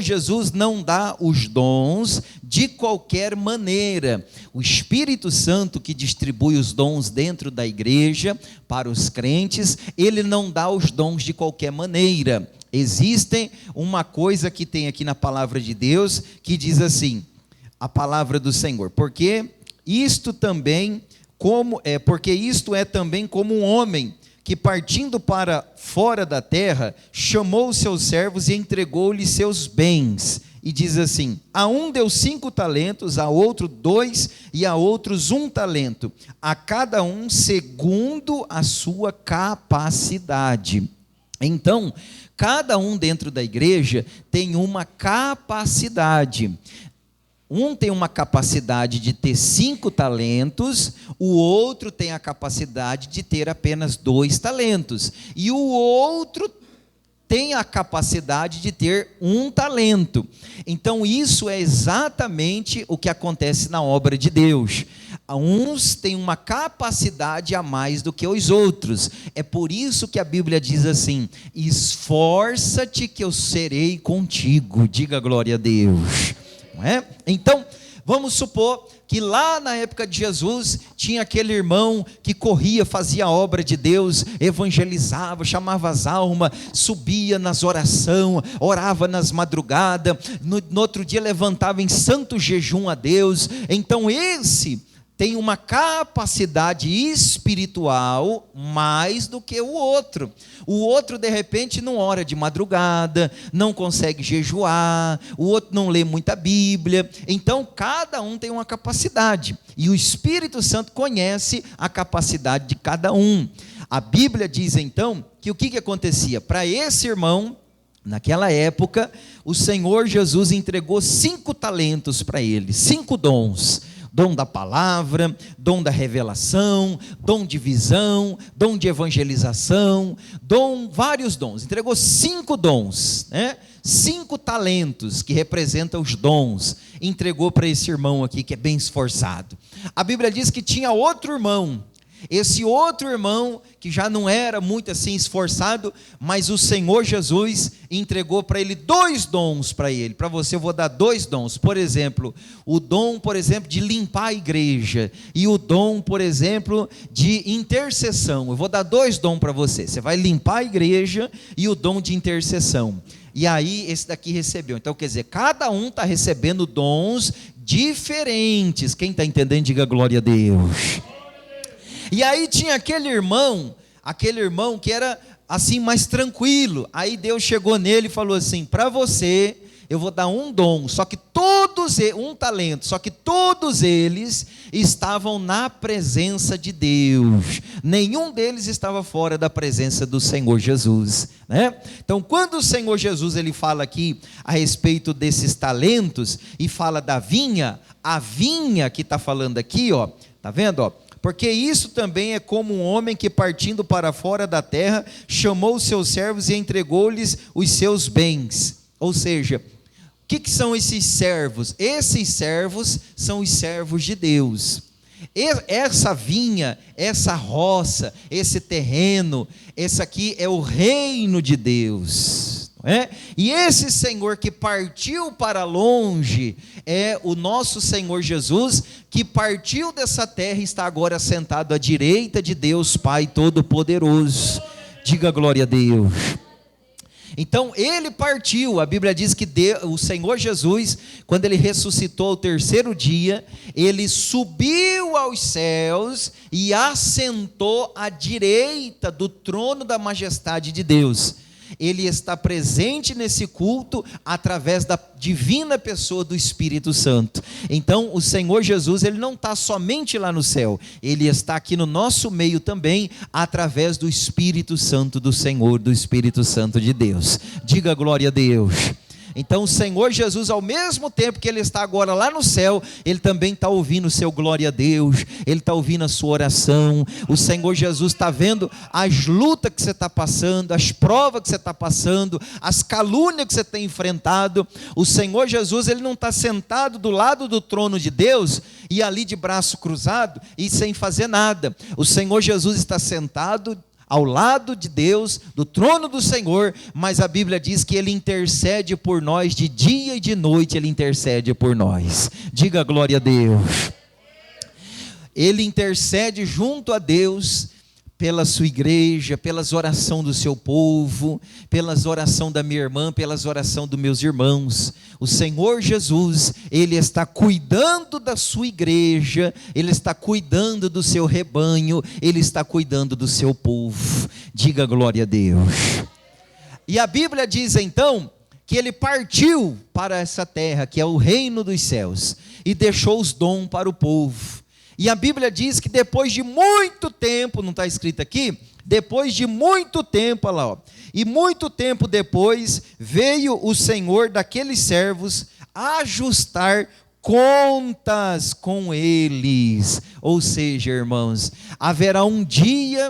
Jesus não dá os dons de qualquer maneira. O Espírito Santo que distribui os dons dentro da igreja para os crentes, ele não dá os dons de qualquer maneira. Existe uma coisa que tem aqui na palavra de Deus que diz assim, a palavra do Senhor, porque isto é também como um homem que partindo para fora da terra, chamou os seus servos e entregou-lhes seus bens. E diz assim, a um deu 5 talentos, a outro 2 e a outros 1 talento, a cada um segundo a sua capacidade. Então, cada um dentro da igreja tem uma capacidade. Um tem uma capacidade de ter 5 talentos, o outro tem a capacidade de ter apenas 2 talentos, e o outro tem a capacidade de ter 1 talento. Então isso é exatamente o que acontece na obra de Deus. Uns têm uma capacidade a mais do que os outros. É por isso que a Bíblia diz assim, esforça-te que eu serei contigo. Diga glória a Deus. Não é? Então, vamos supor que lá na época de Jesus, tinha aquele irmão que corria, fazia a obra de Deus, evangelizava, chamava as almas, subia nas orações, orava nas madrugadas, no outro dia levantava em santo jejum a Deus. Então esse tem uma capacidade espiritual mais do que o outro. O outro, de repente, não ora de madrugada, não consegue jejuar, o outro não lê muita Bíblia. Então, cada um tem uma capacidade. E o Espírito Santo conhece a capacidade de cada um. A Bíblia diz, então, que o que acontecia? Para esse irmão, naquela época, o Senhor Jesus entregou 5 talentos para ele, 5 dons. Dom da palavra, dom da revelação, dom de visão, dom de evangelização, vários dons. Entregou 5 dons, 5 talentos que representam os dons. Entregou para esse irmão aqui que é bem esforçado. A Bíblia diz que tinha outro irmão. Esse outro irmão, que já não era muito assim esforçado, mas o Senhor Jesus entregou para ele 2 dons para ele. Para você eu vou dar 2 dons. Por exemplo, o dom, de limpar a igreja. E o dom, de intercessão. Eu vou dar 2 dons para você. Você vai limpar a igreja e o dom de intercessão. E aí esse daqui recebeu. Então quer dizer, cada um está recebendo dons diferentes. Quem está entendendo, diga glória a Deus. E aí tinha aquele irmão que era assim mais tranquilo. Aí Deus chegou nele e falou assim, para você eu vou dar 1 dom, só que 1 talento, só que todos eles estavam na presença de Deus. Nenhum deles estava fora da presença do Senhor Jesus, Então, quando o Senhor Jesus ele fala aqui a respeito desses talentos e fala da vinha, a vinha que está falando aqui, tá vendo, porque isso também é como um homem que partindo para fora da terra, chamou os seus servos e entregou-lhes os seus bens. Ou seja, o que são esses servos? Esses servos são os servos de Deus. Essa vinha, essa roça, esse terreno, esse aqui é o reino de Deus. E esse Senhor que partiu para longe é o nosso Senhor Jesus, que partiu dessa terra e está agora sentado à direita de Deus Pai Todo-Poderoso. Diga glória a Deus. Então ele partiu. A Bíblia diz que o Senhor Jesus, quando ele ressuscitou ao 3º dia, ele subiu aos céus e assentou à direita do trono da majestade de Deus. Ele está presente nesse culto através da divina pessoa do Espírito Santo. Então o Senhor Jesus ele não está somente lá no céu, ele está aqui no nosso meio também, através do Espírito Santo do Senhor, do Espírito Santo de Deus. Diga glória a Deus. Então o Senhor Jesus, ao mesmo tempo que ele está agora lá no céu, ele também está ouvindo o seu glória a Deus, ele está ouvindo a sua oração. O Senhor Jesus está vendo as lutas que você está passando, as provas que você está passando, as calúnias que você tem enfrentado. O Senhor Jesus ele não está sentado do lado do trono de Deus e ali de braço cruzado e sem fazer nada. O Senhor Jesus está sentado ao lado de Deus, do trono do Senhor, mas a Bíblia diz que Ele intercede por nós de dia e de noite, Ele intercede por nós. Diga glória a Deus. Ele intercede junto a Deus pela sua igreja, pelas orações do seu povo, pelas orações da minha irmã, pelas orações dos meus irmãos. O Senhor Jesus, Ele está cuidando da sua igreja, Ele está cuidando do seu rebanho, Ele está cuidando do seu povo. Diga glória a Deus. E a Bíblia diz então que Ele partiu para essa terra, que é o reino dos céus, e deixou os dons para o povo. E a Bíblia diz que depois de muito tempo, não está escrito aqui, depois de muito tempo, olha lá, ó, e muito tempo depois, veio o Senhor daqueles servos ajustar contas com eles. Ou seja, irmãos, haverá um dia